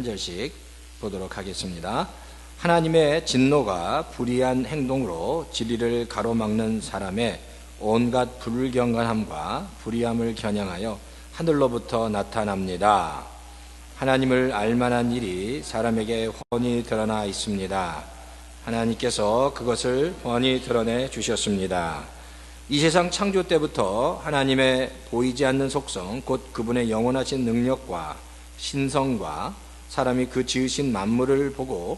한 절씩 보도록 하겠습니다. 하나님의 진노가 불의한 행동으로 진리를 가로막는 사람의 온갖 불경건함과 불의함을 겨냥하여 하늘로부터 나타납니다. 하나님을 알만한 일이 사람에게 훤히 드러나 있습니다. 하나님께서 그것을 훤히 드러내 주셨습니다. 이 세상 창조 때부터 하나님의 보이지 않는 속성, 곧 그분의 영원하신 능력과 신성과 사람이 그 지으신 만물을 보고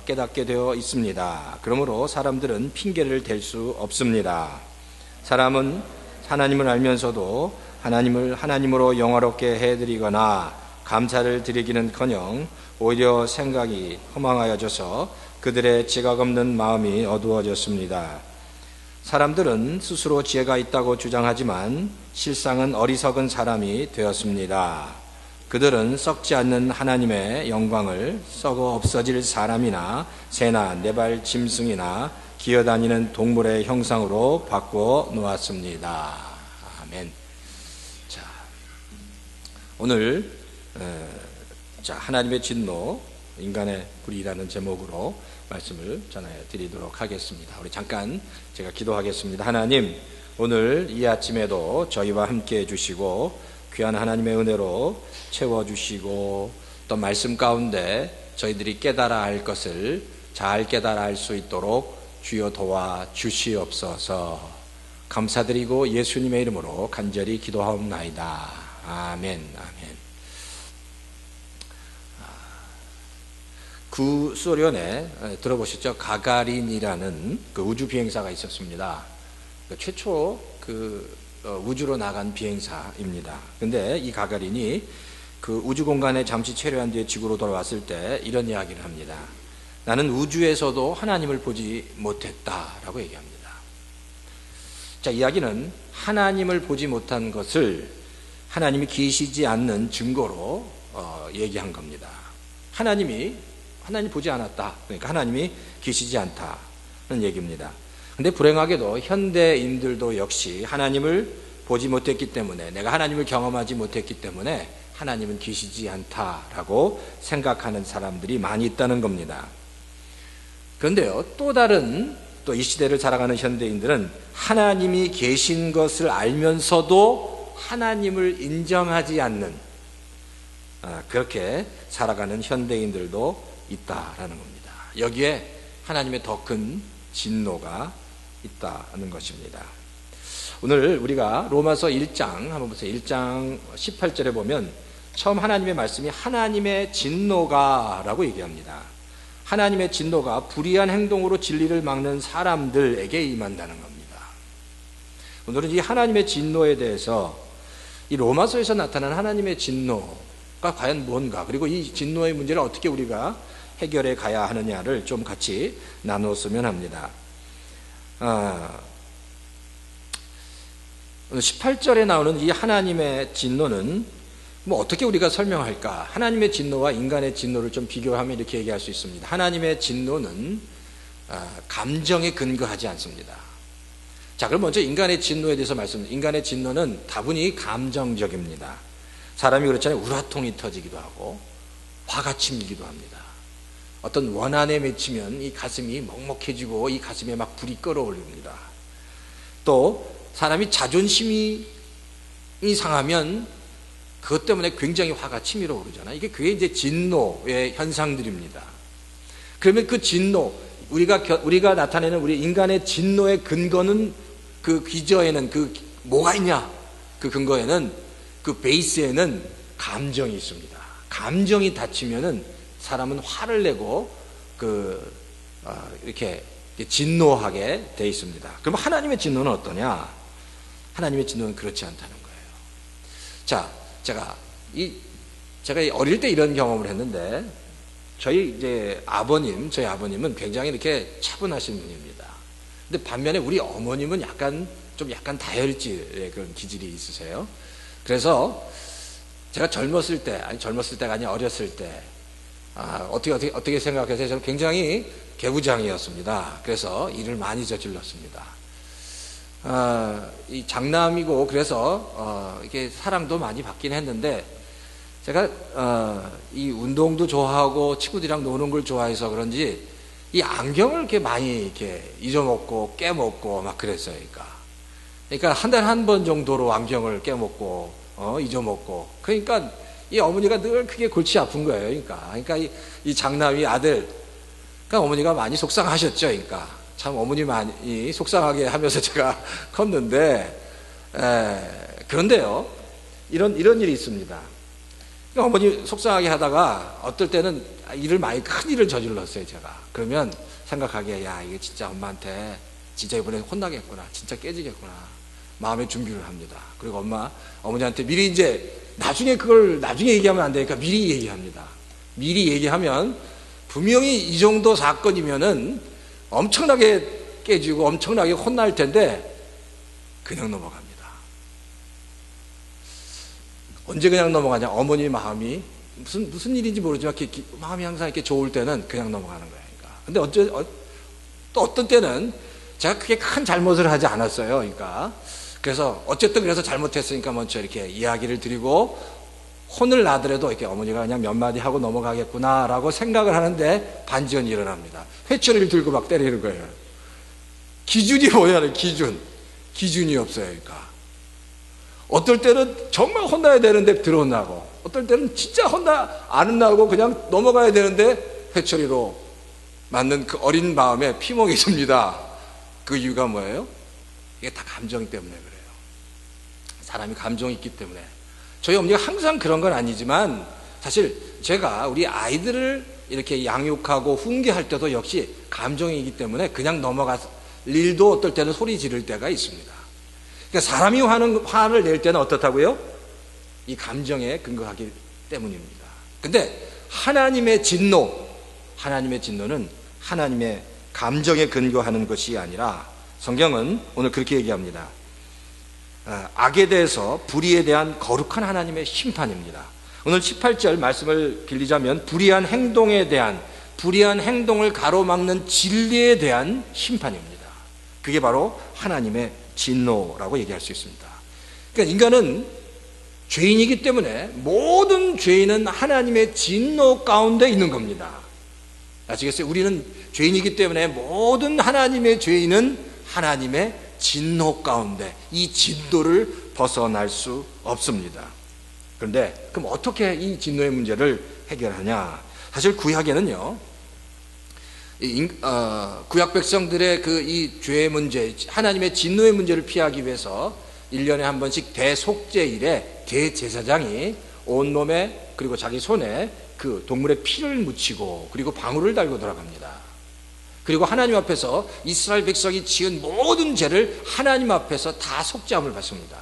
깨닫게 되어 있습니다. 그러므로 사람들은 핑계를 댈 수 없습니다. 사람은 하나님을 알면서도 하나님을 하나님으로 영화롭게 해드리거나 감사를 드리기는커녕 오히려 생각이 허망하여져서 그들의 지각 없는 마음이 어두워졌습니다. 사람들은 스스로 지혜가 있다고 주장하지만 실상은 어리석은 사람이 되었습니다. 그들은 썩지 않는 하나님의 영광을 썩어 없어질 사람이나 새나 네발 짐승이나 기어다니는 동물의 형상으로 바꿔 놓았습니다. 아멘. 자, 오늘 하나님의 진노, 인간의 불의라는 제목으로 말씀을 전해 드리도록 하겠습니다. 우리 잠깐 제가 기도하겠습니다. 하나님, 오늘 이 아침에도 저희와 함께 해주시고 귀한 하나님의 은혜로 채워주시고 또 말씀 가운데 저희들이 깨달아 할 것을 잘 깨달아 할 수 있도록 주여 도와 주시옵소서. 감사드리고 예수님의 이름으로 간절히 기도하옵나이다. 아멘. 아멘. 구소련에 들어보셨죠? 가가린이라는 그 우주 비행사가 있었습니다. 최초 우주로 나간 비행사입니다. 근데 이 가가린이 그 우주 공간에 잠시 체류한 뒤에 지구로 돌아왔을 때 이런 이야기를 합니다. 나는 우주에서도 하나님을 보지 못했다라고 얘기합니다. 자, 이야기는 하나님을 보지 못한 것을 하나님이 계시지 않는 증거로 얘기한 겁니다. 하나님 보지 않았다. 그러니까 하나님이 계시지 않다는 얘기입니다. 근데 불행하게도 현대인들도 역시 하나님을 보지 못했기 때문에, 내가 하나님을 경험하지 못했기 때문에 하나님은 계시지 않다라고 생각하는 사람들이 많이 있다는 겁니다. 그런데요, 또 이 시대를 살아가는 현대인들은 하나님이 계신 것을 알면서도 하나님을 인정하지 않는, 그렇게 살아가는 현대인들도 있다라는 겁니다. 여기에 하나님의 더 큰 진노가 있다는 것입니다. 오늘 우리가 로마서 1장 한번 보세요. 1장 18절에 보면 처음 하나님의 말씀이 하나님의 진노가 라고 얘기합니다. 하나님의 진노가 불의한 행동으로 진리를 막는 사람들에게 임한다는 겁니다. 오늘은 이 하나님의 진노에 대해서 이 로마서에서 나타난 하나님의 진노가 과연 뭔가, 그리고 이 진노의 문제를 어떻게 우리가 해결해 가야 하느냐를 좀 같이 나눴으면 합니다. 오늘 18절에 나오는 이 하나님의 진노는 어떻게 우리가 설명할까? 하나님의 진노와 인간의 진노를 좀 비교하면 이렇게 얘기할 수 있습니다. 하나님의 진노는 감정에 근거하지 않습니다. 자, 그럼 먼저 인간의 진노에 대해서 말씀드립니다. 인간의 진노는 다분히 감정적입니다. 사람이 그렇잖아요. 우라통이 터지기도 하고 화가 치밀기도 합니다. 어떤 원한에 맺히면 이 가슴이 먹먹해지고 이 가슴에 막 불이 끓어올립니다. 또 사람이 자존심이 상하면 그것 때문에 굉장히 화가 치밀어 오르잖아요. 그게 이제 진노의 현상들입니다. 그러면 그 진노, 우리가 나타내는 우리 인간의 진노의 근거는, 그 기저에는 뭐가 있냐? 그 근거에는, 그 베이스에는 감정이 있습니다. 감정이 닫히면은 사람은 화를 내고 이렇게 진노하게 돼 있습니다. 그럼 하나님의 진노는 어떠냐? 하나님의 진노는 그렇지 않다는 거예요. 자, 제가 어릴 때 이런 경험을 했는데, 저희 아버님은 굉장히 이렇게 차분하신 분입니다. 근데 반면에 우리 어머님은 약간 다혈질의 그런 기질이 있으세요. 그래서 제가 젊었을 때가 아니라 어렸을 때, 어떻게 생각해서 저는 굉장히 개구장이었습니다. 그래서 일을 많이 저질렀습니다. 이 장남이고 그래서 이게 사랑도 많이 받긴 했는데 제가 이 운동도 좋아하고 친구들이랑 노는 걸 좋아해서 그런지 이 안경을 이렇게 많이 이렇게 잊어먹고 깨먹고 막 그랬어요. 그러니까 한 달에 한 번 정도로 안경을 깨먹고 잊어먹고, 그러니까 이 어머니가 늘 크게 골치 아픈 거예요. 그러니까 이 장남이 아들, 그러니까 어머니가 많이 속상하셨죠. 그러니까 참 어머니 많이 속상하게 하면서 제가 컸는데, 그런데요, 이런 일이 있습니다. 그러니까 어머니 속상하게 하다가 어떨 때는 큰 일을 저질렀어요, 제가. 그러면 생각하기에, 야, 이게 진짜 엄마한테 진짜 이번에 혼나겠구나, 진짜 깨지겠구나, 마음의 준비를 합니다. 그리고 어머니한테 미리 이제 나중에 얘기하면 안 되니까 미리 얘기합니다. 미리 얘기하면 분명히 이 정도 사건이면은 엄청나게 깨지고 엄청나게 혼날 텐데 그냥 넘어갑니다. 언제 그냥 넘어가냐? 어머니 마음이 무슨 일인지 모르지만 마음이 항상 이렇게 좋을 때는 그냥 넘어가는 거예요. 근데 또 어떤 때는 제가 크게 큰 잘못을 하지 않았어요. 그래서 어쨌든 그래서 잘못했으니까 먼저 이렇게 이야기를 드리고 혼을 나더라도 이렇게 어머니가 그냥 몇 마디 하고 넘어가겠구나라고 생각을 하는데 반전이 일어납니다. 회초리를 들고 막 때리는 거예요. 기준이 뭐냐는 기준이 없어요. 어떨 때는 정말 혼나야 되는데 들어온다고, 어떨 때는 진짜 안 혼나고 그냥 넘어가야 되는데 회초리로 맞는 그 어린 마음에 피멍이 듭니다. 그 이유가 뭐예요? 이게 다 감정 때문에 그래요. 사람이 감정이 있기 때문에. 저희 어머니가 항상 그런 건 아니지만 사실 제가 우리 아이들을 이렇게 양육하고 훈계할 때도 역시 감정이기 때문에 그냥 넘어갈 일도 어떨 때는 소리 지를 때가 있습니다. 그러니까 사람이 화를 낼 때는 어떻다고요? 이 감정에 근거하기 때문입니다. 근데 하나님의 진노는 하나님의 감정에 근거하는 것이 아니라 성경은 오늘 그렇게 얘기합니다. 악에 대해서 불의에 대한 거룩한 하나님의 심판입니다. 오늘 18절 말씀을 빌리자면 불의한 행동을 가로막는 진리에 대한 심판입니다. 그게 바로 하나님의 진노라고 얘기할 수 있습니다. 그러니까 인간은 죄인이기 때문에 모든 죄인은 하나님의 진노 가운데 있는 겁니다. 아시겠어요? 우리는 죄인이기 때문에 모든 하나님의 죄인은 하나님의 진노 가운데, 이 진노를 벗어날 수 없습니다. 그런데 그럼 어떻게 이 진노의 문제를 해결하냐? 사실 구약에는요, 구약 백성들의 이 죄의 문제, 하나님의 진노의 문제를 피하기 위해서 1년에 한 번씩 대속죄일에 대제사장이 온몸에 그리고 자기 손에 그 동물의 피를 묻히고 그리고 방울을 달고 돌아갑니다. 그리고 하나님 앞에서 이스라엘 백성이 지은 모든 죄를 하나님 앞에서 다 속죄함을 받습니다.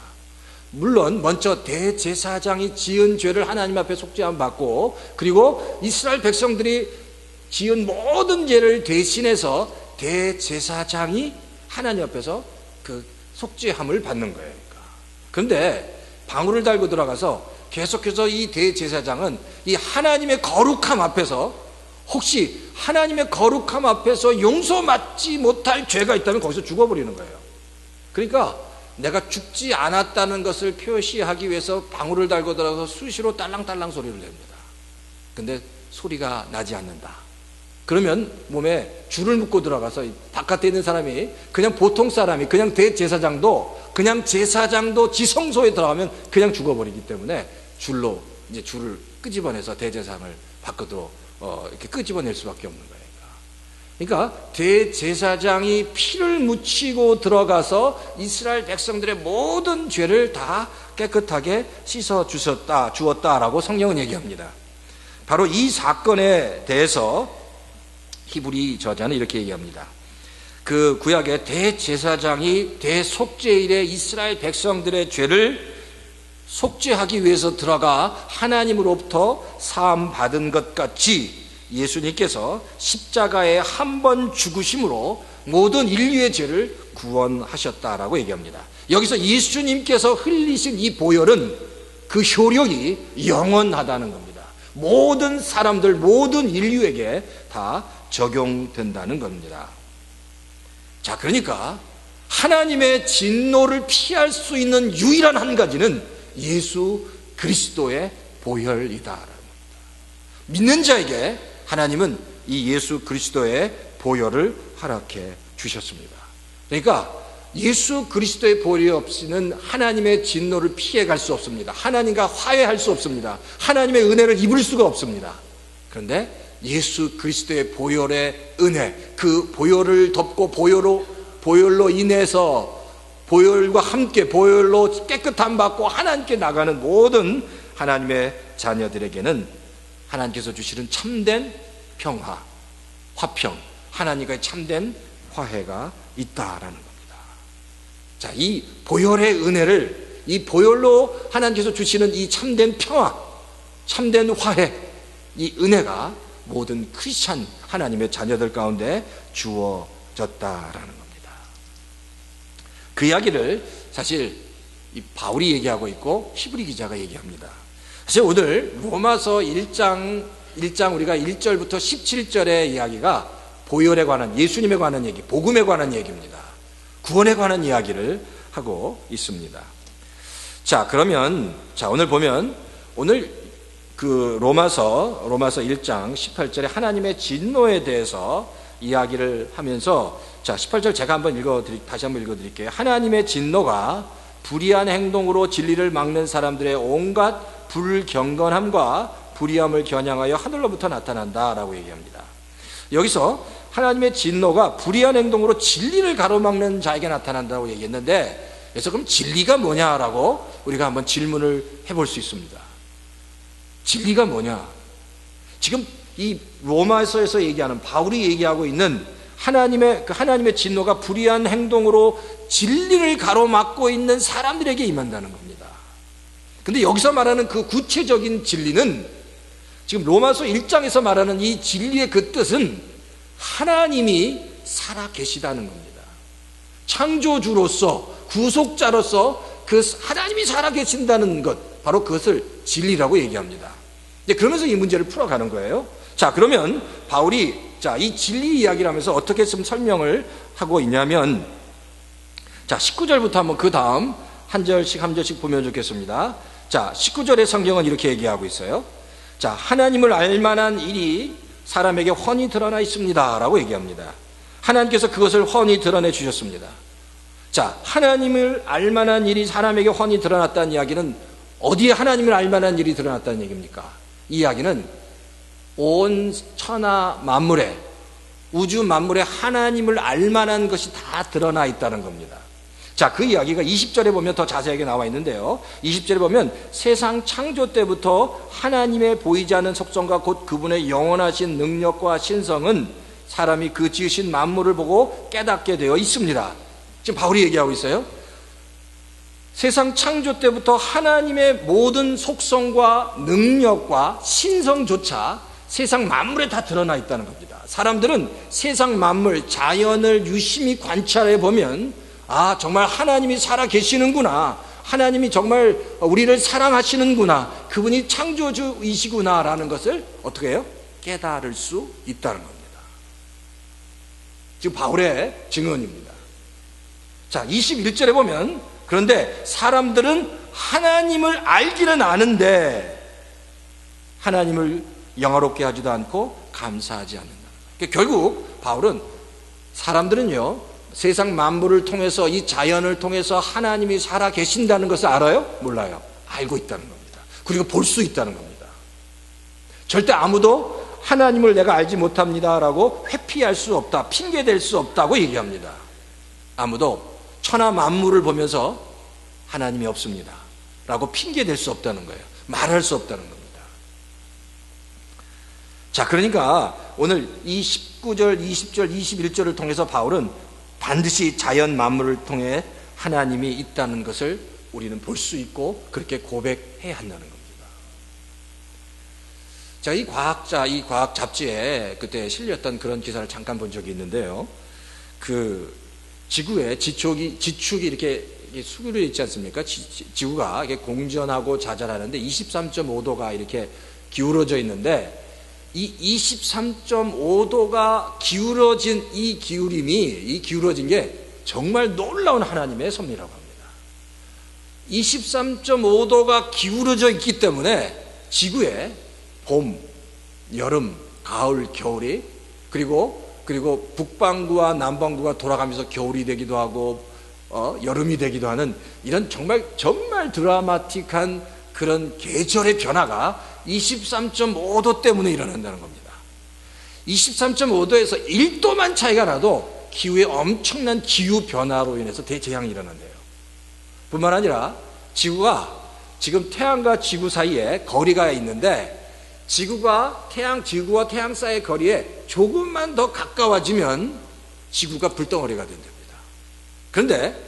물론 먼저 대제사장이 지은 죄를 하나님 앞에 속죄함 받고, 그리고 이스라엘 백성들이 지은 모든 죄를 대신해서 대제사장이 하나님 앞에서 그 속죄함을 받는 거예요. 그런데 방울을 달고 들어가서 계속해서 이 대제사장은 이 하나님의 거룩함 앞에서, 혹시 하나님의 거룩함 앞에서 용서받지 못할 죄가 있다면 거기서 죽어버리는 거예요. 그러니까 내가 죽지 않았다는 것을 표시하기 위해서 방울을 달고 들어가서 수시로 딸랑딸랑 소리를 냅니다. 근데 소리가 나지 않는다. 그러면 몸에 줄을 묶고 들어가서 바깥에 있는 사람이, 그냥 보통 사람이, 그냥 대제사장도, 그냥 제사장도 지성소에 들어가면 그냥 죽어버리기 때문에 줄로 이제 줄을 끄집어내서 대제사장을 밖으로 이렇게 끄집어낼 수밖에 없는 거예요. 그러니까 대제사장이 피를 묻히고 들어가서 이스라엘 백성들의 모든 죄를 다 깨끗하게 씻어 주었다라고 성경은 얘기합니다. 바로 이 사건에 대해서 히브리 저자는 이렇게 얘기합니다. 그 구약의 대제사장이 대속죄일에 이스라엘 백성들의 죄를 속죄하기 위해서 들어가 하나님으로부터 사함 받은 것 같이 예수님께서 십자가에 한 번 죽으심으로 모든 인류의 죄를 구원하셨다라고 얘기합니다. 여기서 예수님께서 흘리신 이 보혈은 그 효력이 영원하다는 겁니다. 모든 사람들, 모든 인류에게 다 적용된다는 겁니다. 자, 그러니까 하나님의 진노를 피할 수 있는 유일한 한 가지는 예수 그리스도의 보혈이다라는 겁니다. 믿는 자에게 하나님은 이 예수 그리스도의 보혈을 허락해 주셨습니다. 그러니까 예수 그리스도의 보혈이 없이는 하나님의 진노를 피해갈 수 없습니다. 하나님과 화해할 수 없습니다. 하나님의 은혜를 입을 수가 없습니다. 그런데 예수 그리스도의 보혈의 은혜, 그 보혈을 덮고 보혈로 인해서 보혈과 함께 보혈로 깨끗함 받고 하나님께 나가는 모든 하나님의 자녀들에게는 하나님께서 주시는 참된 평화, 화평, 하나님과의 참된 화해가 있다라는 겁니다. 자, 이 보혈의 은혜를, 이 보혈로 하나님께서 주시는 이 참된 평화, 참된 화해, 이 은혜가 모든 크리스찬 하나님의 자녀들 가운데 주어졌다라는 겁니다. 그 이야기를 사실 이 바울이 얘기하고 있고 히브리 기자가 얘기합니다. 사실 오늘 로마서 1장 우리가 1절부터 17절의 이야기가 보혈에 관한, 예수님에 관한 얘기, 복음에 관한 얘기입니다. 구원에 관한 이야기를 하고 있습니다. 자, 그러면 오늘 보면 오늘 그 로마서 1장 18절에 하나님의 진노에 대해서 이야기를 하면서, 자, 18절 제가 다시 한번 읽어드릴게요. 하나님의 진노가 불의한 행동으로 진리를 막는 사람들의 온갖 불경건함과 불의함을 겨냥하여 하늘로부터 나타난다라고 얘기합니다. 여기서 하나님의 진노가 불의한 행동으로 진리를 가로막는 자에게 나타난다고 얘기했는데, 그래서 그럼 진리가 뭐냐라고 우리가 한번 질문을 해볼 수 있습니다. 진리가 뭐냐? 지금 이 로마서에서 얘기하는, 바울이 얘기하고 있는 하나님의 진노가 불의한 행동으로 진리를 가로막고 있는 사람들에게 임한다는 겁니다. 근데 여기서 말하는 그 구체적인 진리는, 지금 로마서 1장에서 말하는 이 진리의 그 뜻은 하나님이 살아 계시다는 겁니다. 창조주로서, 구속자로서 그 하나님이 살아 계신다는 것, 바로 그것을 진리라고 얘기합니다. 그러면서 이 문제를 풀어가는 거예요. 자, 그러면 바울이 이 진리 이야기를 하면서 어떻게 좀 설명을 하고 있냐면, 자, 19절부터 한번 그 다음 한 절씩 보면 좋겠습니다. 자, 19절의 성경은 이렇게 얘기하고 있어요. 자, 하나님을 알만한 일이 사람에게 훤히 드러나 있습니다 라고 얘기합니다. 하나님께서 그것을 훤히 드러내 주셨습니다. 자, 하나님을 알만한 일이 사람에게 훤히 드러났다는 이야기는 어디에 하나님을 알만한 일이 드러났다는 얘기입니까? 이 이야기는 온 천하 만물에, 우주 만물에 하나님을 알만한 것이 다 드러나 있다는 겁니다. 자, 그 이야기가 20절에 보면 더 자세하게 나와 있는데요. 20절에 보면 세상 창조 때부터 하나님의 보이지 않는 속성과 곧 그분의 영원하신 능력과 신성은 사람이 그 지으신 만물을 보고 깨닫게 되어 있습니다. 지금 바울이 얘기하고 있어요. 세상 창조 때부터 하나님의 모든 속성과 능력과 신성조차 세상 만물에 다 드러나 있다는 겁니다. 사람들은 세상 만물, 자연을 유심히 관찰해 보면, 아, 정말 하나님이 살아 계시는구나, 하나님이 정말 우리를 사랑하시는구나, 그분이 창조주이시구나 라는 것을 어떻게 해요? 깨달을 수 있다는 겁니다. 지금 바울의 증언입니다. 자, 21절에 보면, 그런데 사람들은 하나님을 알기는 아는데 하나님을 영화롭게 하지도 않고 감사하지 않는다. 그러니까 결국 바울은 사람들은요, 세상 만물을 통해서, 이 자연을 통해서 하나님이 살아 계신다는 것을 알아요? 몰라요. 알고 있다는 겁니다. 그리고 볼 수 있다는 겁니다. 절대 아무도 하나님을 내가 알지 못합니다라고 회피할 수 없다, 핑계댈 수 없다고 얘기합니다. 아무도 천하 만물을 보면서 하나님이 없습니다 라고 핑계댈 수 없다는 거예요. 말할 수 없다는 겁니다. 자, 그러니까 오늘 이 19절, 20절, 21절을 통해서 바울은 반드시 자연 만물을 통해 하나님이 있다는 것을 우리는 볼 수 있고 그렇게 고백해야 한다는 겁니다. 자, 이 과학 잡지에 그때 실렸던 그런 기사를 잠깐 본 적이 있는데요. 그 지구의 지축이 이렇게 수그려 있지 않습니까? 지구가 이렇게 공전하고 자전하는데 23.5도가 이렇게 기울어져 있는데, 이 23.5도가 기울어진 이 기울어진 게 정말 놀라운 하나님의 섭리라고 합니다. 23.5도가 기울어져 있기 때문에 지구에 봄, 여름, 가을, 겨울이 그리고 북반구와 남반구가 돌아가면서 겨울이 되기도 하고 여름이 되기도 하는 이런 정말 드라마틱한 그런 계절의 변화가 23.5도 때문에 일어난다는 겁니다. 23.5도에서 1도만 차이가 나도 기후의 엄청난 기후 변화로 인해서 대재앙이 일어난대요. 뿐만 아니라 지구가 지금 태양과 지구 사이에 거리가 있는데 지구와 태양 사이의 거리에 조금만 더 가까워지면 지구가 불덩어리가 된답니다. 그런데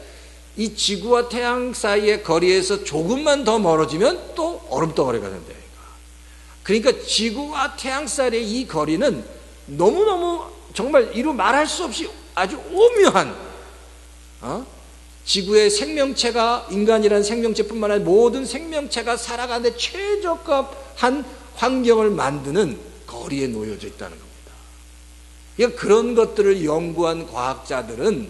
이 지구와 태양 사이의 거리에서 조금만 더 멀어지면 또 얼음덩어리가 된다. 그러니까 지구와 태양 사이의 이 거리는 너무너무 정말 이루 말할 수 없이 아주 오묘한 지구의 생명체가, 인간이라는 생명체뿐만 아니라 모든 생명체가 살아가는 데 최적합한 환경을 만드는 거리에 놓여져 있다는 겁니다. 그러니까 그런 것들을 연구한 과학자들은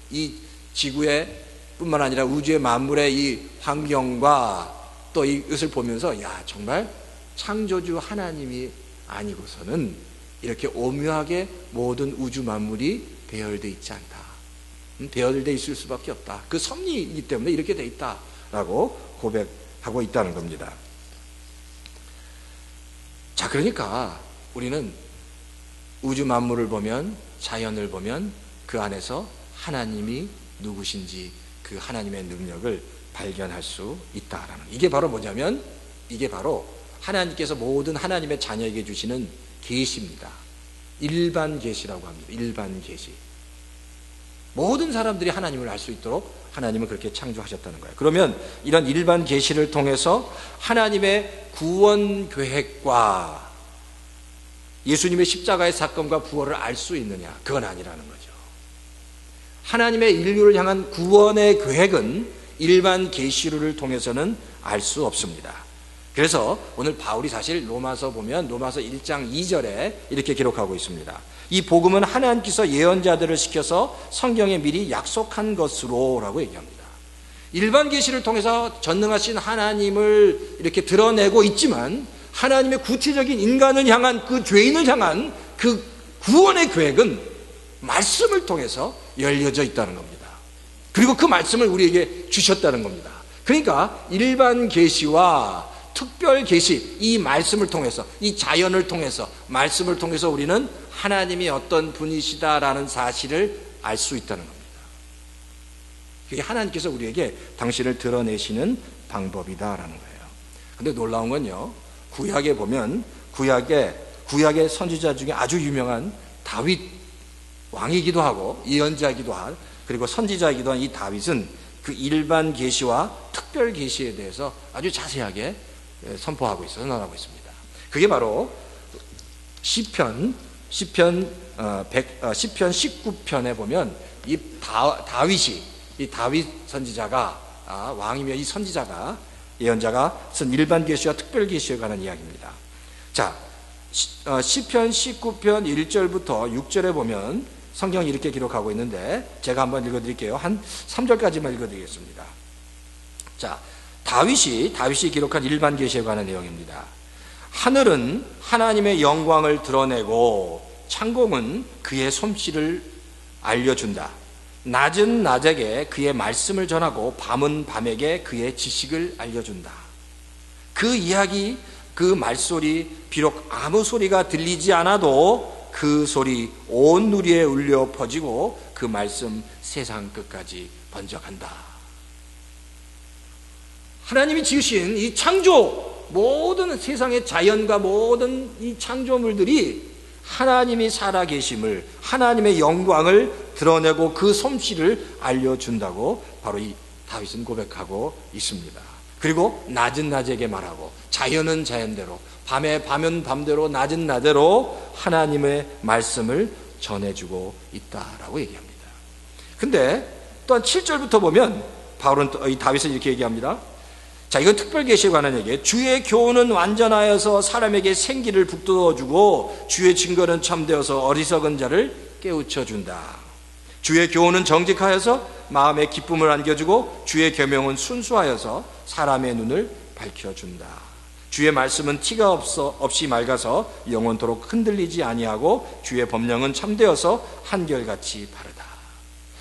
이 지구의 뿐만 아니라 우주의 만물의 이 환경과 또 이것을 보면서 정말 창조주 하나님이 아니고서는 이렇게 오묘하게 모든 우주 만물이 배열되어 있지 않다. 배열되어 있을 수밖에 없다. 그 섭리이기 때문에 이렇게 되어 있다라고 고백하고 있다는 겁니다. 자, 그러니까 우리는 우주 만물을 보면, 자연을 보면 그 안에서 하나님이 누구신지 그 하나님의 능력을 발견할 수 있다라는, 이게 바로 뭐냐면 이게 바로 하나님께서 모든 하나님의 자녀에게 주시는 계시입니다. 일반 계시라고 합니다. 일반 계시. 모든 사람들이 하나님을 알 수 있도록 하나님은 그렇게 창조하셨다는 거예요. 그러면 이런 일반 계시를 통해서 하나님의 구원 계획과 예수님의 십자가의 사건과 부활을 알 수 있느냐? 그건 아니라는 거죠. 하나님의 인류를 향한 구원의 계획은 일반 계시를 통해서는 알 수 없습니다. 그래서 오늘 바울이 사실 로마서 보면 로마서 1장 2절에 이렇게 기록하고 있습니다. 이 복음은 하나님께서 예언자들을 시켜서 성경에 미리 약속한 것으로 라고 얘기합니다. 일반 계시를 통해서 전능하신 하나님을 이렇게 드러내고 있지만 하나님의 구체적인 인간을 향한, 그 죄인을 향한 그 구원의 계획은 말씀을 통해서 열려져 있다는 겁니다. 그리고 그 말씀을 우리에게 주셨다는 겁니다. 그러니까 일반 계시와 특별 계시, 이 말씀을 통해서, 이 자연을 통해서, 말씀을 통해서 우리는 하나님이 어떤 분이시다라는 사실을 알 수 있다는 겁니다. 그게 하나님께서 우리에게 당신을 드러내시는 방법이다라는 거예요. 근데 놀라운 건요, 구약에 보면 구약의 선지자 중에 아주 유명한 다윗 왕이기도 하고 예언자이기도 한, 그리고 선지자이기도 한 이 다윗은 그 일반 계시와 특별 계시에 대해서 아주 자세하게 선포하고 있어서 선언하고 있습니다. 그게 바로 시편 19편에 보면 이 다윗 선지자가 왕이며 이 선지자가, 예언자가 쓴 일반 계시와 특별 계시에 관한 이야기입니다. 자, 시편 19편 1절부터 6절에 보면 성경이 이렇게 기록하고 있는데 제가 한번 읽어드릴게요. 한 3절까지만 읽어드리겠습니다. 자, 다윗이 기록한 일반 계시에 관한 내용입니다. 하늘은 하나님의 영광을 드러내고 창공은 그의 솜씨를 알려준다. 낮은 낮에게 그의 말씀을 전하고 밤은 밤에게 그의 지식을 알려준다. 그 이야기, 그 말소리, 비록 아무 소리가 들리지 않아도 그 소리 온 누리에 울려 퍼지고 그 말씀 세상 끝까지 번져간다. 하나님이 지으신 이 창조, 모든 세상의 자연과 모든 이 창조물들이 하나님이 살아계심을, 하나님의 영광을 드러내고 그 솜씨를 알려준다고 바로 이 다윗은 고백하고 있습니다. 그리고 낮은 낮에게 말하고, 자연은 자연대로, 밤은 밤대로, 낮은 낮대로 하나님의 말씀을 전해주고 있다라고 얘기합니다. 근데 또한 7절부터 보면 바울은 이 다윗은 이렇게 얘기합니다. 자, 이건 특별 계시에 관한 얘기예요. 주의 교훈은 완전하여서 사람에게 생기를 북돋워주고 주의 증거는 참되어서 어리석은 자를 깨우쳐준다. 주의 교훈은 정직하여서 마음에 기쁨을 안겨주고 주의 계명은 순수하여서 사람의 눈을 밝혀준다. 주의 말씀은 티가 없이 맑아서 영원토록 흔들리지 아니하고 주의 법령은 참되어서 한결같이 바르다.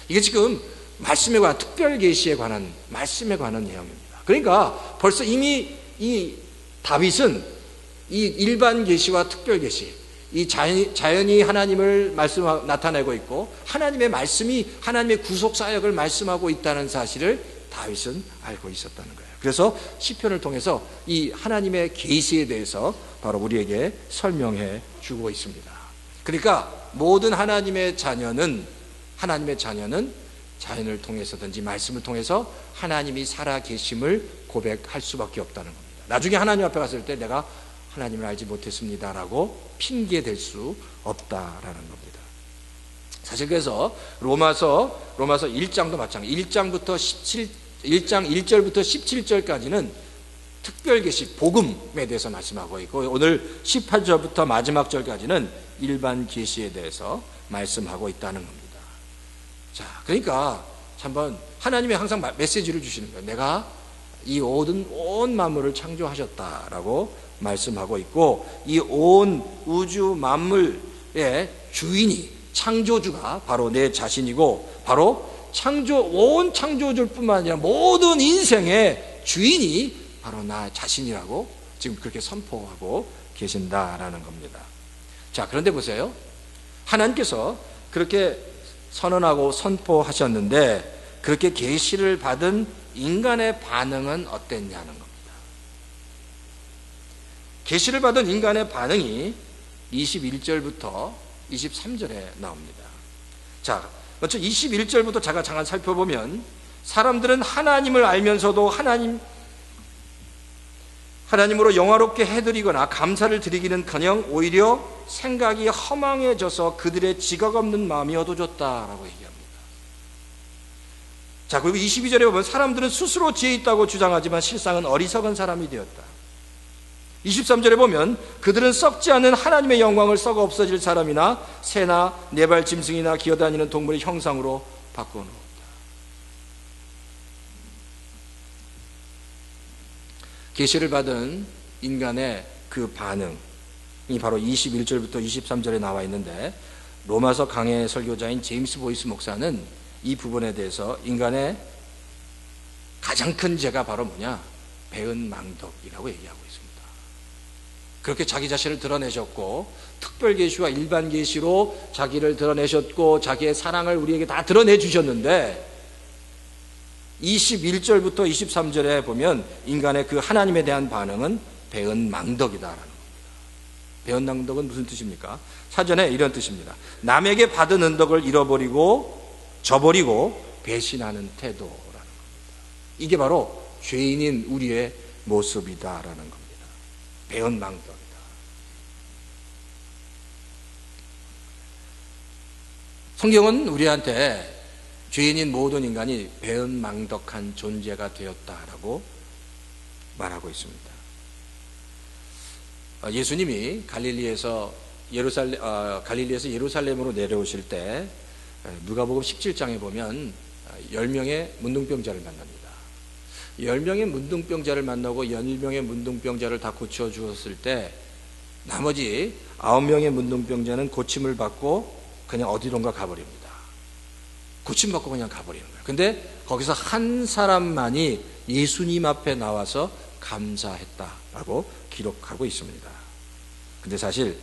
이게 지금 말씀에 관한, 특별 계시에 관한, 말씀에 관한 내용입니다. 그러니까 벌써 이미 이 다윗은 이 일반 계시와 특별 계시, 이 자연히 하나님을 나타내고 있고 하나님의 말씀이 하나님의 구속 사역을 말씀하고 있다는 사실을 다윗은 알고 있었다는 거예요. 그래서 시편을 통해서 이 하나님의 계시에 대해서 바로 우리에게 설명해 주고 있습니다. 그러니까 모든 하나님의 자녀는 자연을 통해서든지 말씀을 통해서 하나님이 살아 계심을 고백할 수밖에 없다는 겁니다. 나중에 하나님 앞에 갔을 때 내가 하나님을 알지 못했습니다라고 핑계댈 수 없다라는 겁니다. 사실 그래서 로마서 1장도 마찬가지. 1장 1절부터 17절까지는 특별 계시 복음에 대해서 말씀하고 있고, 오늘 18절부터 마지막 절까지는 일반 계시에 대해서 말씀하고 있다는 겁니다. 자, 그러니까 한번 하나님이 항상 메시지를 주시는 거예요. 내가 이 온 만물을 창조하셨다라고 말씀하고 있고, 이 온 우주 만물의 주인이, 창조주가 바로 내 자신이고, 바로 온 창조주일 뿐만 아니라 모든 인생의 주인이 바로 나 자신이라고 지금 그렇게 선포하고 계신다라는 겁니다. 자, 그런데 보세요. 하나님께서 그렇게 선언하고 선포하셨는데 그렇게 계시를 받은 인간의 반응은 어땠냐는 겁니다. 계시를 받은 인간의 반응이 21절부터 23절에 나옵니다. 자, 먼저 21절부터 잠깐 살펴보면, 사람들은 하나님을 알면서도 하나님으로 영화롭게 해드리거나 감사를 드리기는커녕 오히려 생각이 허망해져서 그들의 지각 없는 마음이 어두워졌다라고 얘기합니다. 자, 그리고 22절에 보면 사람들은 스스로 지혜 있다고 주장하지만 실상은 어리석은 사람이 되었다. 23절에 보면 그들은 썩지 않는 하나님의 영광을 썩어 없어질 사람이나 새나 네발 짐승이나 기어다니는 동물의 형상으로 바꿔놓았다. 계시를 받은 인간의 그 반응이 바로 21절부터 23절에 나와 있는데, 로마서 강해 설교자인 제임스 보이스 목사는 이 부분에 대해서 인간의 가장 큰 죄가 바로 뭐냐? 배은망덕이라고 얘기하고 있습니다. 그렇게 자기 자신을 드러내셨고, 특별 계시와 일반 계시로 자기를 드러내셨고, 자기의 사랑을 우리에게 다 드러내 주셨는데, 21절부터 23절에 보면 인간의 그 하나님에 대한 반응은 배은망덕이다라는 겁니다. 배은망덕은 무슨 뜻입니까? 사전에 이런 뜻입니다. 남에게 받은 은덕을 저버리고 배신하는 태도라는 겁니다. 이게 바로 죄인인 우리의 모습이다라는 겁니다. 배은망덕이다. 성경은 우리한테 죄인인 모든 인간이 배은망덕한 존재가 되었다라고 말하고 있습니다. 예수님이 갈릴리에서 예루살렘으로 내려오실 때 누가복음 17장에 보면 10명의 문둥병자를 만납니다. 10명의 문둥병자를 만나고 10명의 문둥병자를 다 고쳐주었을 때 나머지 9명의 문둥병자는 고침을 받고 그냥 어디론가 가버립니다. 고침받고 그냥 가버리는 거예요. 근데 거기서 한 사람만이 예수님 앞에 나와서 감사했다라고 기록하고 있습니다. 근데 사실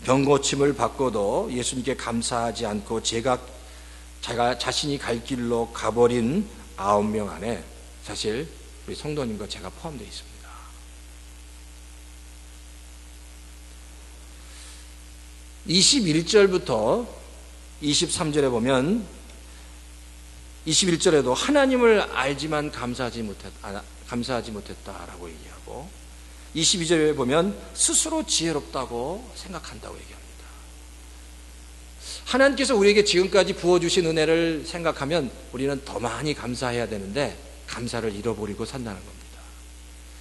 병고침을 받고도 예수님께 감사하지 않고 자가 자신이 갈 길로 가버린 9명 안에 사실 우리 성도님과 제가 포함되어 있습니다. (21절부터) 23절에 보면 21절에도 하나님을 알지만 감사하지 못했다라고 얘기하고, 22절에 보면 스스로 지혜롭다고 생각한다고 얘기합니다. 하나님께서 우리에게 지금까지 부어주신 은혜를 생각하면 우리는 더 많이 감사해야 되는데 감사를 잃어버리고 산다는 겁니다.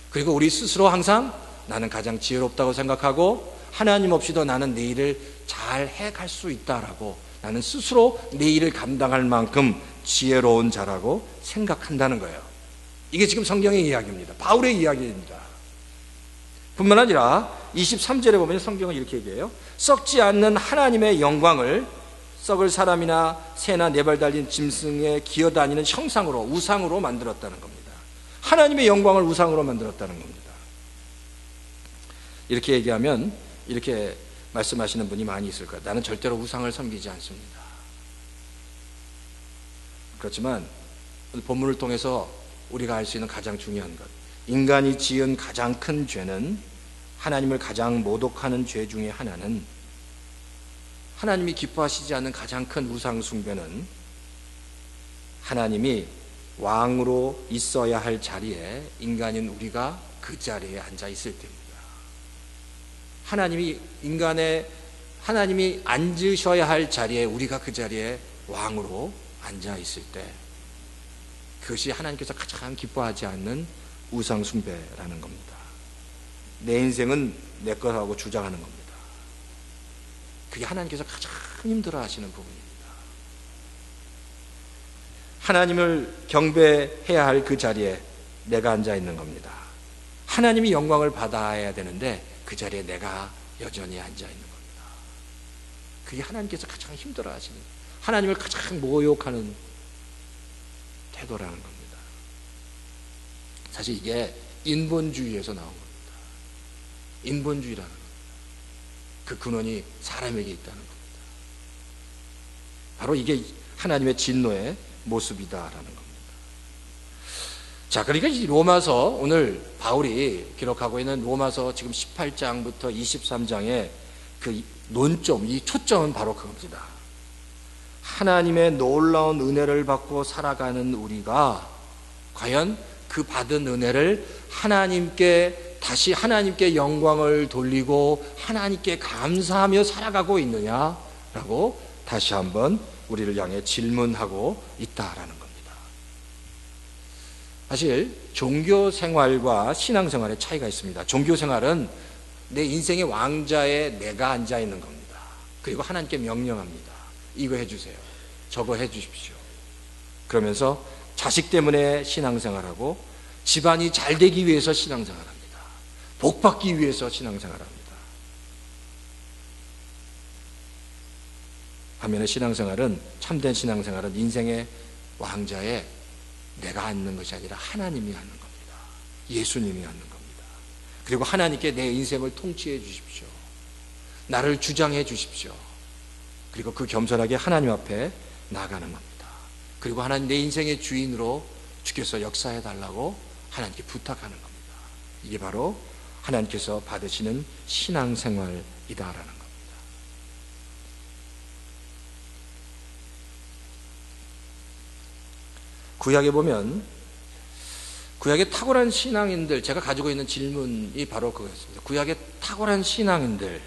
그리고 우리 스스로 항상 나는 가장 지혜롭다고 생각하고 하나님 없이도 나는 내 일을 잘 해갈 수 있다라고, 나는 스스로 내 일을 감당할 만큼 지혜로운 자라고 생각한다는 거예요. 이게 지금 성경의 이야기입니다. 바울의 이야기입니다. 뿐만 아니라 23절에 보면 성경은 이렇게 얘기해요. 썩지 않는 하나님의 영광을 썩을 사람이나 새나 네 발 달린 짐승에 기어다니는 형상으로, 우상으로 만들었다는 겁니다. 하나님의 영광을 우상으로 만들었다는 겁니다. 이렇게 얘기하면 이렇게 말씀하시는 분이 많이 있을 거예요. 나는 절대로 우상을 섬기지 않습니다. 그렇지만 본문을 통해서 우리가 알 수 있는 가장 중요한 것, 인간이 지은 가장 큰 죄는, 하나님을 가장 모독하는 죄 중에 하나는, 하나님이 기뻐하시지 않는 가장 큰 우상 숭배는 하나님이 왕으로 있어야 할 자리에 인간인 우리가 그 자리에 앉아 있을 때입니다. 하나님이 앉으셔야 할 자리에 우리가 그 자리에 왕으로 앉아 있을 때, 그것이 하나님께서 가장 기뻐하지 않는 우상 숭배라는 겁니다. 내 인생은 내 것하고 주장하는 겁니다. 그게 하나님께서 가장 힘들어 하시는 부분입니다. 하나님을 경배해야 할 그 자리에 내가 앉아 있는 겁니다. 하나님이 영광을 받아야 되는데 그 자리에 내가 여전히 앉아 있는 겁니다. 그게 하나님께서 가장 힘들어 하시는, 하나님을 가장 모욕하는 태도라는 겁니다. 사실 이게 인본주의에서 나온 겁니다. 인본주의라는 겁니다. 그 근원이 사람에게 있다는 겁니다. 바로 이게 하나님의 진노의 모습이다라는 겁니다. 자, 그러니까 이 로마서, 오늘 바울이 기록하고 있는 로마서 지금 18장부터 23장의 그 논점, 이 초점은 바로 그겁니다. 하나님의 놀라운 은혜를 받고 살아가는 우리가 과연 그 받은 은혜를 다시 하나님께 영광을 돌리고 하나님께 감사하며 살아가고 있느냐라고 다시 한번 우리를 향해 질문하고 있다라는 겁니다. 사실 종교 생활과 신앙 생활의 차이가 있습니다. 종교 생활은 내 인생의 왕자에 내가 앉아 있는 겁니다. 그리고 하나님께 명령합니다. 이거 해주세요, 저거 해주십시오. 그러면서 자식 때문에 신앙생활하고, 집안이 잘 되기 위해서 신앙생활합니다. 복 받기 위해서 신앙생활합니다. 반면에 참된 신앙생활은 인생의 왕자에 내가 앉는 것이 아니라 하나님이 앉는 겁니다. 예수님이 앉는 겁니다. 그리고 하나님께 내 인생을 통치해 주십시오, 나를 주장해 주십시오. 그리고 그 겸손하게 하나님 앞에 나가는 겁니다. 그리고 하나님, 내 인생의 주인으로 주께서 역사해 달라고 하나님께 부탁하는 겁니다. 이게 바로 하나님께서 받으시는 신앙생활이다라는 겁니다. 구약에 보면, 구약의 탁월한 신앙인들, 제가 가지고 있는 질문이 바로 그거였습니다. 구약의 탁월한 신앙인들,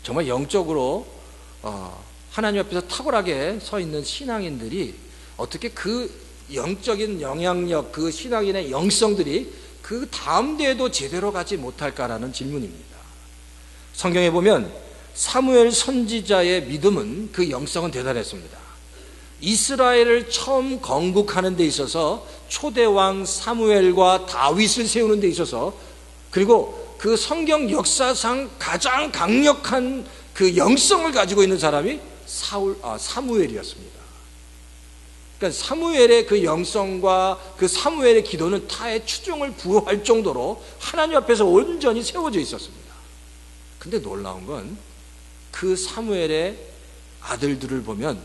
정말 영적으로 하나님 앞에서 탁월하게 서 있는 신앙인들이 어떻게 그 영적인 영향력, 그 신앙인의 영성들이 그 다음 대에도 제대로 가지 못할까라는 질문입니다. 성경에 보면 사무엘 선지자의 믿음은, 그 영성은 대단했습니다. 이스라엘을 처음 건국하는 데 있어서 초대왕 사무엘과 다윗을 세우는 데 있어서, 그리고 그 성경 역사상 가장 강력한 그 영성을 가지고 있는 사람이 사무엘이었습니다. 그러니까 사무엘의 그 영성과 그 사무엘의 기도는 타의 추종을 부여할 정도로 하나님 앞에서 온전히 세워져 있었습니다. 근데 놀라운 건 그 사무엘의 아들들을 보면,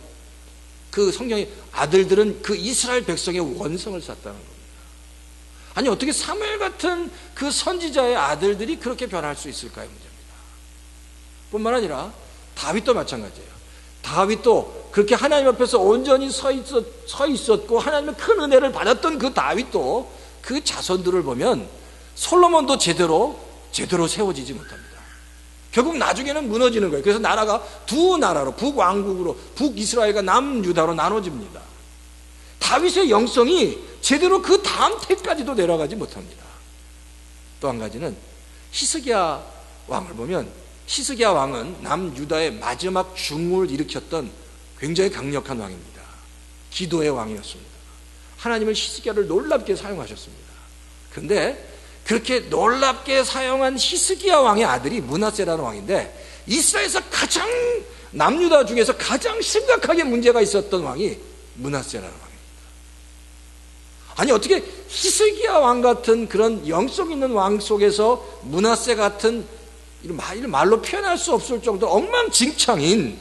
그 성경의 아들들은 그 이스라엘 백성의 원성을 쌌다는 겁니다. 아니, 어떻게 사무엘 같은 그 선지자의 아들들이 그렇게 변할 수 있을까요? 문제입니다. 뿐만 아니라 다윗도 마찬가지예요. 다윗도 그렇게 하나님 앞에서 온전히 서 있었고 하나님의 큰 은혜를 받았던 그 다윗도, 그 자손들을 보면 솔로몬도 제대로 세워지지 못합니다. 결국 나중에는 무너지는 거예요. 그래서 나라가 두 나라로, 북왕국으로, 북이스라엘과 남유다로 나눠집니다. 다윗의 영성이 제대로 그 다음 태까지도 내려가지 못합니다. 또 한 가지는 히스기야 왕을 보면, 히스기야 왕은 남유다의 마지막 중흥을 일으켰던 굉장히 강력한 왕입니다. 기도의 왕이었습니다. 하나님은 히스기야를 놀랍게 사용하셨습니다. 그런데 그렇게 놀랍게 사용한 히스기야 왕의 아들이 므낫세라는 왕인데, 이스라엘에서 가장, 남유다 중에서 가장 심각하게 문제가 있었던 왕이 므낫세라는 왕입니다. 아니, 어떻게 히스기야 왕 같은 그런 영성 있는 왕 속에서 므낫세 같은, 이런 말로 표현할 수 없을 정도로 엉망진창인,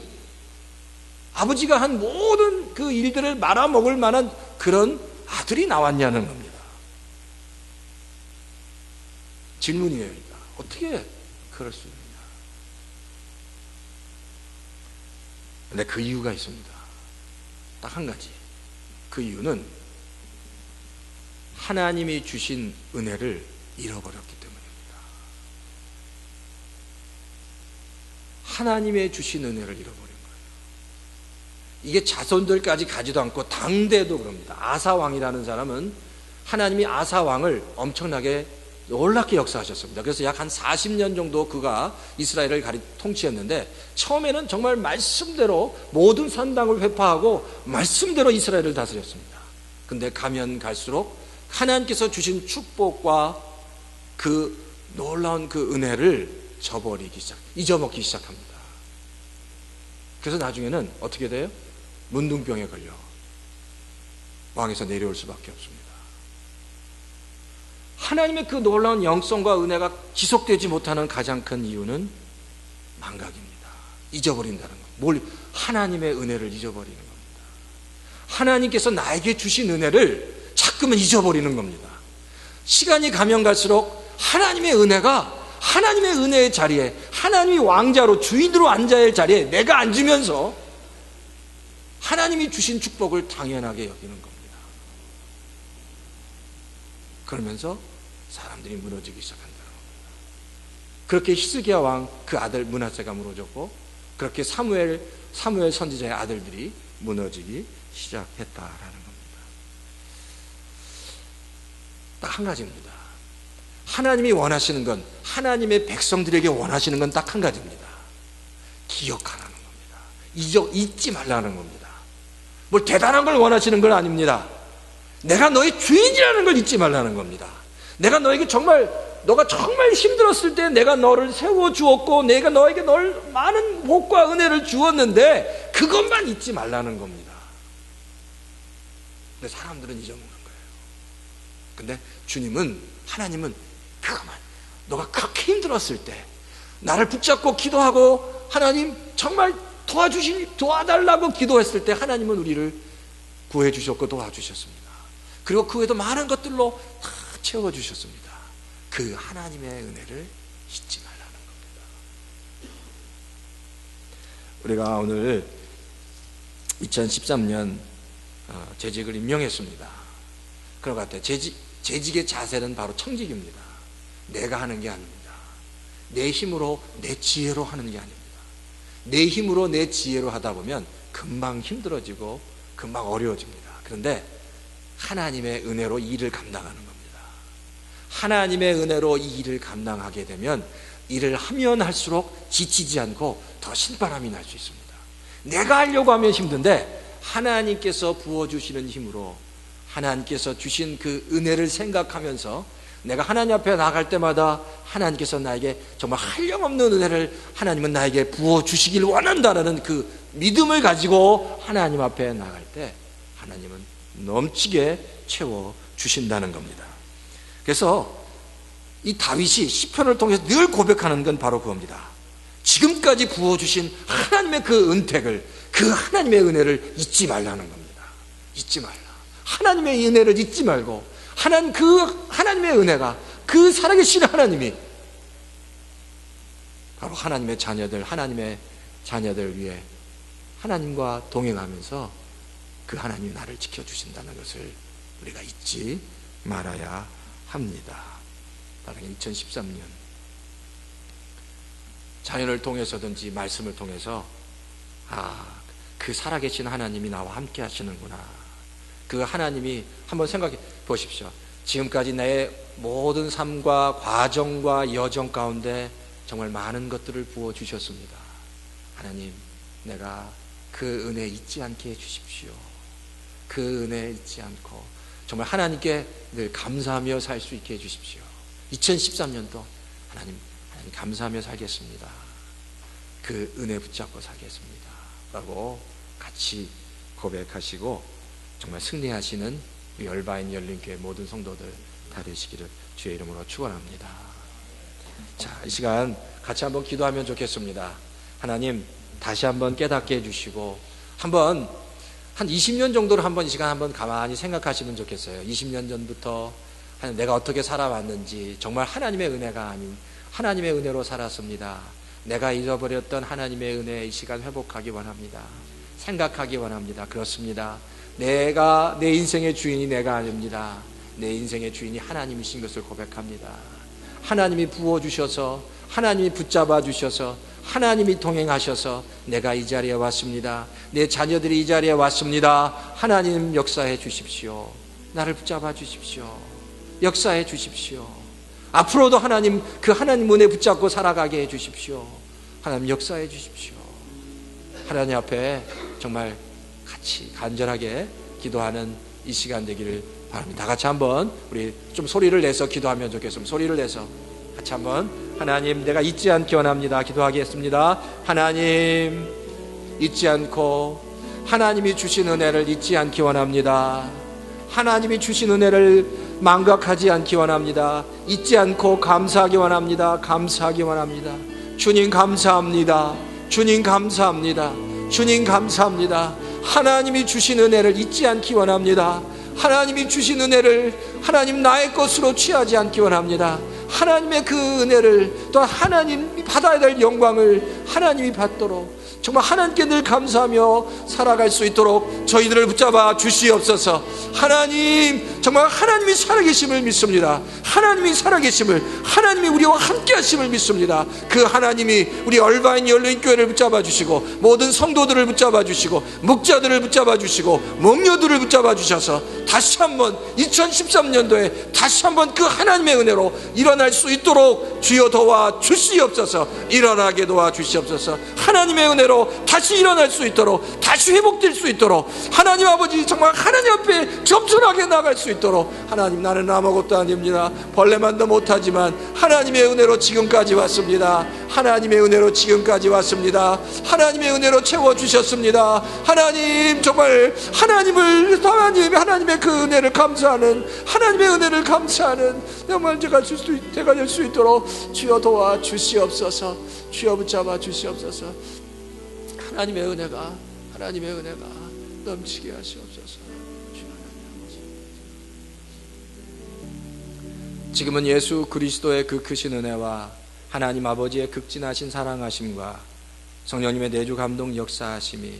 아버지가 한 모든 그 일들을 말아먹을 만한 그런 아들이 나왔냐는 겁니다. 질문이에요. 어떻게 그럴 수 있느냐? 근데 그 이유가 있습니다. 딱 한 가지. 그 이유는 하나님이 주신 은혜를 잃어버렸기 때문입니다. 하나님의 주신 은혜를 잃어버린 거예요. 이게 자손들까지 가지도 않고 당대도 그럽니다. 아사왕이라는 사람은 하나님이 아사왕을 엄청나게 놀랍게 역사하셨습니다. 그래서 약 한 40년 정도 그가 이스라엘을 통치했는데, 처음에는 정말 말씀대로 모든 산당을 회파하고 말씀대로 이스라엘을 다스렸습니다. 근데 가면 갈수록 하나님께서 주신 축복과 그 놀라운 그 은혜를 잊어먹기 시작합니다. 그래서 나중에는 어떻게 돼요? 문둥병에 걸려 왕에서 내려올 수밖에 없습니다. 하나님의 그 놀라운 영성과 은혜가 지속되지 못하는 가장 큰 이유는 망각입니다. 잊어버린다는 것. 하나님의 은혜를 잊어버리는 겁니다. 하나님께서 나에게 주신 은혜를 자꾸만 잊어버리는 겁니다. 시간이 가면 갈수록 하나님의 은혜가 하나님의 은혜의 자리에, 하나님이 왕자로 주인으로 앉아야 할 자리에 내가 앉으면서 하나님이 주신 축복을 당연하게 여기는 겁니다. 그러면서 사람들이 무너지기 시작한다는 겁니다. 그렇게 히스기야 왕 그 아들 므낫세가 무너졌고, 그렇게 사무엘 선지자의 아들들이 무너지기 시작했다라는 겁니다. 딱 한 가지입니다. 하나님이 원하시는 건, 하나님의 백성들에게 원하시는 건 딱 한 가지입니다. 기억하라는 겁니다. 잊지 말라는 겁니다. 뭘 대단한 걸 원하시는 건 아닙니다. 내가 너의 주인이라는 걸 잊지 말라는 겁니다. 내가 너에게 너가 정말 힘들었을 때 내가 너를 세워주었고, 내가 너에게 많은 복과 은혜를 주었는데 그것만 잊지 말라는 겁니다. 근데 사람들은 잊어먹는 거예요. 근데 하나님은 그것만, 너가 그렇게 힘들었을 때 나를 붙잡고 기도하고 하나님 정말 도와달라고 기도했을 때 하나님은 우리를 구해주셨고 도와주셨습니다. 그리고 그 외에도 많은 것들로 다 채워주셨습니다. 그 하나님의 은혜를 잊지 말라는 겁니다. 우리가 오늘 2013년 재직을 임명했습니다. 그런 것 같아요. 재직의 자세는 바로 청직입니다. 내가 하는 게 아닙니다. 내 힘으로 내 지혜로 하는 게 아닙니다. 내 힘으로 내 지혜로 하다 보면 금방 힘들어지고 금방 어려워집니다. 그런데 하나님의 은혜로 이 일을 감당하는 겁니다. 하나님의 은혜로 이 일을 감당하게 되면 일을 하면 할수록 지치지 않고 더 신바람이 날 수 있습니다. 내가 하려고 하면 힘든데 하나님께서 부어주시는 힘으로, 하나님께서 주신 그 은혜를 생각하면서 내가 하나님 앞에 나갈 때마다 하나님께서 나에게 정말 한량없는 은혜를 하나님은 나에게 부어주시길 원한다라는 그 믿음을 가지고 하나님 앞에 나갈 때 하나님은 넘치게 채워주신다는 겁니다. 그래서 이 다윗이 시편을 통해서 늘 고백하는 건 바로 그겁니다. 지금까지 부어주신 하나님의 그 은택을, 그 하나님의 은혜를 잊지 말라는 겁니다. 잊지 말라. 하나님의 은혜를 잊지 말고, 하나님의 은혜가, 그 살아계신 하나님이 바로 하나님의 자녀들 위해 하나님과 동행하면서 그 하나님이 나를 지켜주신다는 것을 우리가 잊지 말아야 합니다. 따라서 2013년 자연을 통해서든지 말씀을 통해서 그 살아계신 하나님이 나와 함께 하시는구나. 그 하나님이 한번 생각해 보십시오. 지금까지 내 모든 삶과 과정과 여정 가운데 정말 많은 것들을 부어주셨습니다. 하나님, 내가 그 은혜 잊지 않게 해주십시오. 그 은혜 잊지 않고 정말 하나님께 늘 감사하며 살 수 있게 해주십시오. 2013년도 하나님 감사하며 살겠습니다. 그 은혜 붙잡고 살겠습니다 라고 같이 고백하시고 정말 승리하시는 열바인 열린교회 모든 성도들 다 되시기를 주의 이름으로 축원합니다. 자, 이 시간 같이 한번 기도하면 좋겠습니다. 하나님 다시 한번 깨닫게 해주시고 한번 한 20년 정도를 한번 이 시간 한번 가만히 생각하시면 좋겠어요. 20년 전부터 내가 어떻게 살아왔는지 정말 하나님의 은혜가 아닌 하나님의 은혜로 살았습니다. 내가 잃어버렸던 하나님의 은혜 이 시간 회복하기 원합니다. 생각하기 원합니다. 그렇습니다. 내가 내 인생의 주인이 내가 아닙니다. 내 인생의 주인이 하나님이신 것을 고백합니다. 하나님이 부어주셔서 하나님이 붙잡아 주셔서 하나님이 동행하셔서 내가 이 자리에 왔습니다. 내 자녀들이 이 자리에 왔습니다. 하나님 역사해 주십시오. 나를 붙잡아 주십시오. 역사해 주십시오. 앞으로도 하나님 그 하나님 은혜 붙잡고 살아가게 해 주십시오. 하나님 역사해 주십시오. 하나님 앞에 정말 같이 간절하게 기도하는 이 시간 되기를 바랍니다. 다 같이 한번 우리 좀 소리를 내서 기도하면 좋겠습니다. 소리를 내서 같이 한번 하나님 내가 잊지 않기 원합니다. 기도하겠습니다. 하나님 잊지 않고 하나님이 주신 은혜를 잊지 않기 원합니다. 하나님이 주신 은혜를 망각하지 않기 원합니다. 잊지 않고 감사하기 원합니다. 감사하기 원합니다. 주님 감사합니다. 주님 감사합니다. 주님 감사합니다. 하나님이 주신 은혜를 잊지 않기 원합니다. 하나님이 주신 은혜를 하나님 나의 것으로 취하지 않기 원합니다. 하나님의 그 은혜를 또 하나님이 받아야 될 영광을 하나님이 받도록 정말 하나님께 늘 감사하며 살아갈 수 있도록 저희들을 붙잡아 주시옵소서. 하나님 정말 하나님이 살아계심을 믿습니다. 하나님이 살아계심을 하나님이 우리와 함께 하심을 믿습니다. 그 하나님이 우리 얼바인 열린교회를 붙잡아 주시고 모든 성도들을 붙잡아 주시고 목자들을 붙잡아 주시고 목녀들을 붙잡아 주셔서 다시 한번 2013년도에 다시 한번 그 하나님의 은혜로 일어날 수 있도록 주여 도와 주시옵소서. 일어나게 도와 주시옵소서. 하나님의 은혜로 다시 일어날 수 있도록 다시 회복될 수 있도록 하나님 아버지 정말 하나님 앞에 겸손하게 나갈 수 있도록 하나님 나는 아무것도 아닙니다. 벌레만도 못하지만 하나님의 은혜로 지금까지 왔습니다. 하나님의 은혜로 지금까지 왔습니다. 하나님의 은혜로 채워주셨습니다. 하나님 정말 하나님의 그 은혜를 감사하는 하나님의 은혜를 감사하는 정말 제가 될 수 있도록 주여 도와 주시옵소서. 주여 붙잡아 주시옵소서. 하나님의 은혜가 넘치게 하시옵소서. 지금은 예수 그리스도의 그 크신 은혜와 하나님 아버지의 극진하신 사랑하심과 성령님의 내주 감동 역사하심이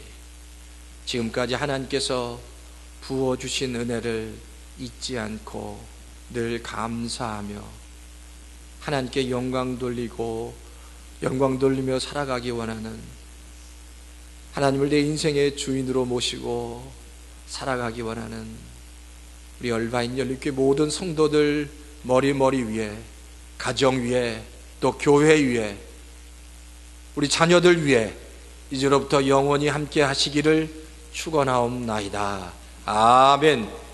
지금까지 하나님께서 부어주신 은혜를 잊지 않고 늘 감사하며 하나님께 영광 돌리며 살아가기 원하는 하나님을 내 인생의 주인으로 모시고 살아가기 원하는 우리 얼바인 열린교회 모든 성도들 머리 위에 가정 위에 또 교회 위에 우리 자녀들 위에 이제로부터 영원히 함께 하시기를 축원하옵나이다. 아멘.